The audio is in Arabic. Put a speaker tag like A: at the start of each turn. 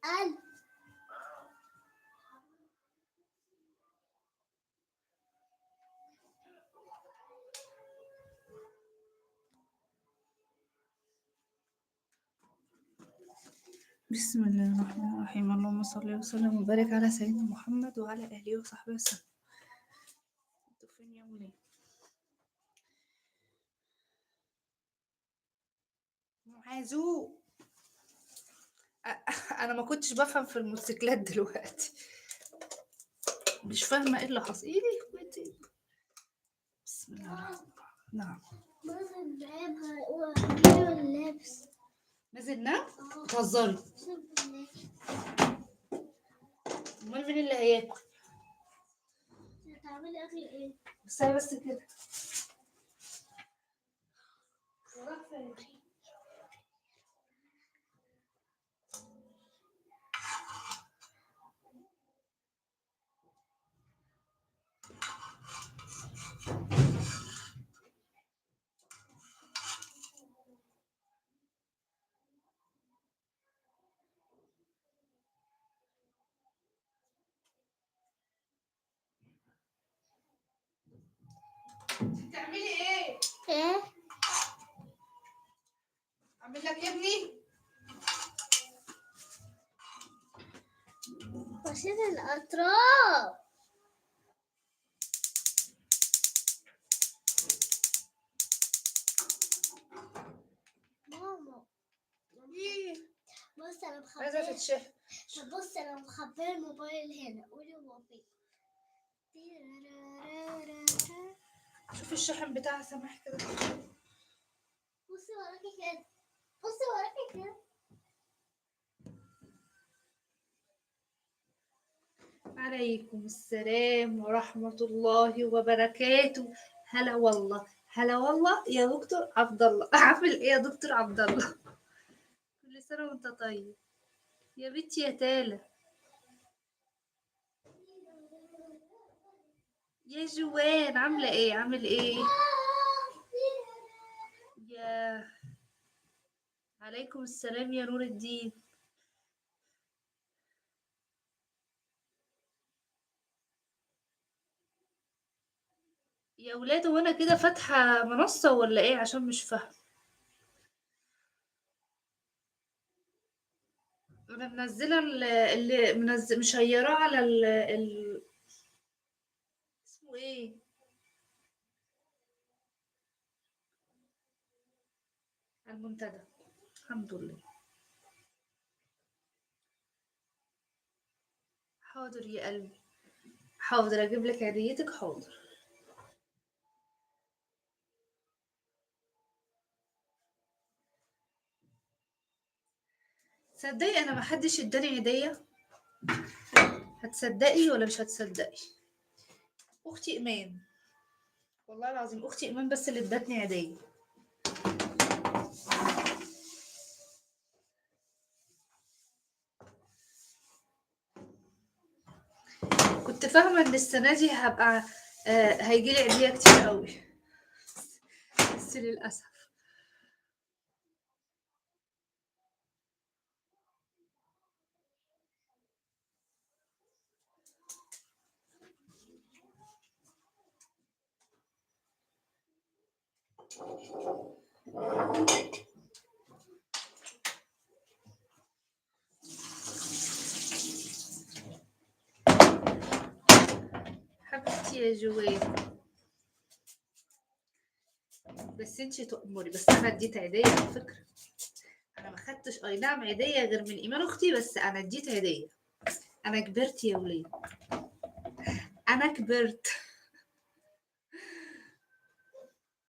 A: بسم الله الرحمن الرحيم. اللهم صل وسلم وبارك على سيدنا محمد وعلى آله وصحبه وسلم. انتوا فين يا ولاد؟ معازو. انا ما كنتش بفهم في الموتوسيكلات دلوقتي، مش فاهمه ايه اللي حصل. ايه دي اخواتي؟ بسم الله الرحمن الرحيم. نعم نازل نام. بتهزري؟ امال مين اللي هياكل؟
B: هتعملي اكل ايه؟
A: بس كده. بتعملي ايه؟
B: ايه؟
A: اعمل لك يا ابني؟
B: وشيل الاطراف. ماما
A: ايه؟
B: بص انا
A: عايزه
B: مخبيه.
A: تتشهر.
B: طب بص انا مخبيه الموبايل هنا. قولي هو فين.
A: شوفي الشحن بتاع سامح كده.
B: بصي وراكي كده. بصي وراكي كده.
A: عليكم السلام ورحمة الله وبركاته. هلا والله، هلا والله يا دكتور عبد الله. عامل ايه يا دكتور عبد الله؟ كل سنة وانت طيب يا بنتي يا تالة. يا جوان عاملة ايه؟ عامل ايه؟ يا عليكم السلام يا نور الدين. يا ولاد وانا كده فاتحة منصة ولا ايه؟ عشان مش فاهمة. انا منزلة اللي منزل مشيراه على اسمه ايه؟ المنتدى. الحمد لله. حاضر يا قلبي، حاضر اجيب لك هديتك. حاضر. تصدقي انا ما حدش اداني هديه. هتصدقي ولا مش هتصدقي؟ اختي ايمان، والله العظيم اختي ايمان بس اللي ادتني هديه. كنت فاهمه ان السنه دي هبقى هيجي لي عيديه كتير قوي، بس للاسف. حبيبتي يا جواد، بس انتي تؤمري. بس انا اديت عيديه على فكره. انا ما خدتش اي نعم عيديه غير من ايمان اختي، بس انا اديت هديه. انا كبرت يا ولاد، انا كبرت.